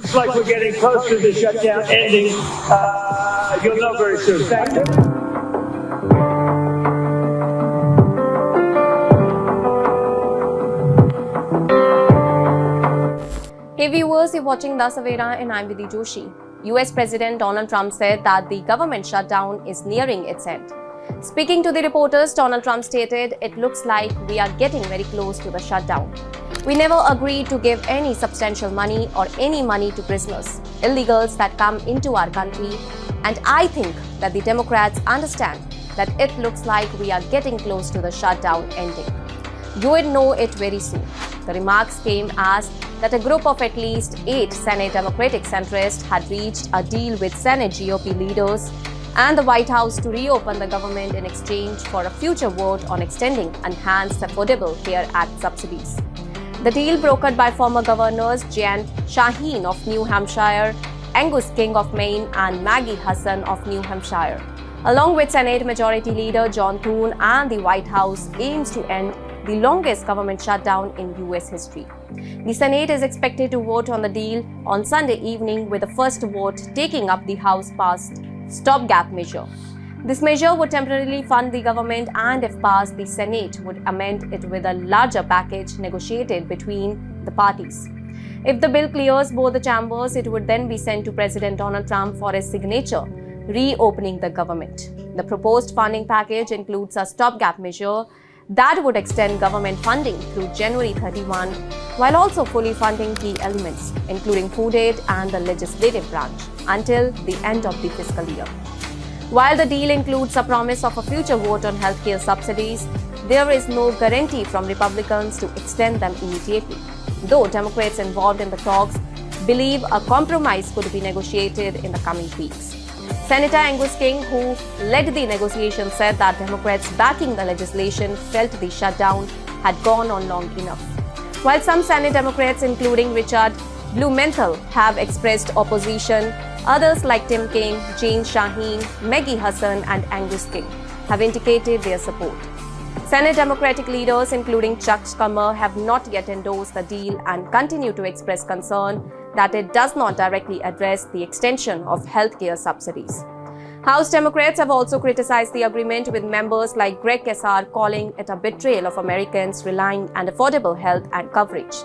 Looks like we're getting close to the shutdown ending. You'll know very soon. Thank you. Hey viewers, you're watching The Savera and I'm Vidhi Joshi. US President Donald Trump said that the government shutdown is nearing its end. Speaking to the reporters, Donald Trump stated, "It looks like we are getting very close to the shutdown. We never agreed to give any substantial money or any money to prisoners, illegals that come into our country, and I think that the Democrats understand that it looks like we are getting close to the shutdown ending. You will know it very soon." The remarks came as that a group of at least 8 Senate Democratic centrists had reached a deal with Senate GOP leaders and the White House to reopen the government in exchange for a future vote on extending enhanced Affordable Care Act subsidies. The deal, brokered by former governors Jeanne Shaheen of New Hampshire, Angus King of Maine, and Maggie Hassan of New Hampshire, along with Senate Majority Leader John Thune and the White House, aims to end the longest government shutdown in US history. The Senate is expected to vote on the deal on Sunday evening, with the first vote taking up the House-passed stopgap measure. This measure would temporarily fund the government, and if passed, the Senate would amend it with a larger package negotiated between the parties. If the bill clears both the chambers, it would then be sent to President Donald Trump for his signature, reopening the government. The proposed funding package includes a stopgap measure that would extend government funding through January 31, while also fully funding key elements, including food aid and the legislative branch, until the end of the fiscal year. While the deal includes a promise of a future vote on healthcare subsidies, there is no guarantee from Republicans to extend them immediately, though Democrats involved in the talks believe a compromise could be negotiated in the coming weeks. Senator Angus King, who led the negotiations, said that Democrats backing the legislation felt the shutdown had gone on long enough. While some Senate Democrats, including Richard Blumenthal, have expressed opposition, others like Tim Kaine, Jeanne Shaheen, Maggie Hassan, and Angus King have indicated their support. Senate Democratic leaders, including Chuck Schumer, have not yet endorsed the deal and continue to express concern that it does not directly address the extension of healthcare subsidies. House Democrats have also criticized the agreement, with members like Greg Casar calling it a betrayal of Americans relying on affordable health and coverage.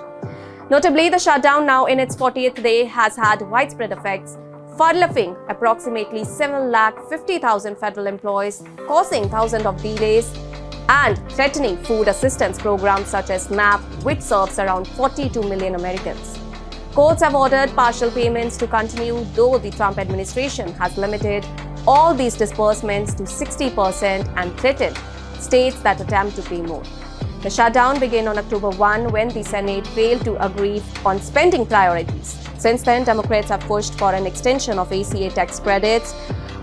Notably, the shutdown, now in its 40th day, has had widespread effects, furloughing approximately 750,000 federal employees, causing thousands of delays, and threatening food assistance programs such as SNAP, which serves around 42 million Americans. Courts have ordered partial payments to continue, though the Trump administration has limited all these disbursements to 60% and threatened states that attempt to pay more. The shutdown began on October 1 when the Senate failed to agree on spending priorities. Since then, Democrats have pushed for an extension of ACA tax credits,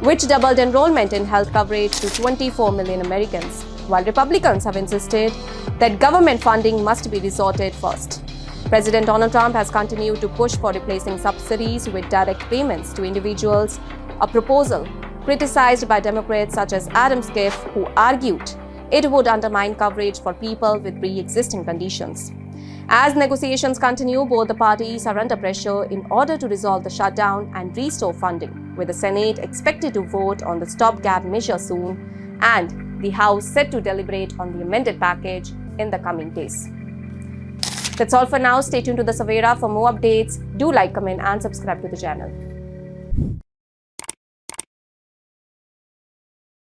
which doubled enrollment in health coverage to 24 million Americans, while Republicans have insisted that government funding must be resorted first. President Donald Trump has continued to push for replacing subsidies with direct payments to individuals, a proposal criticized by Democrats such as Adam Schiff, who argued it would undermine coverage for people with pre-existing conditions. As negotiations continue, both the parties are under pressure in order to resolve the shutdown and restore funding, with the Senate expected to vote on the stopgap measure soon and the House set to deliberate on the amended package in the coming days. That's all for now. Stay tuned to The Savera for more updates. Do like, comment, and subscribe to the channel.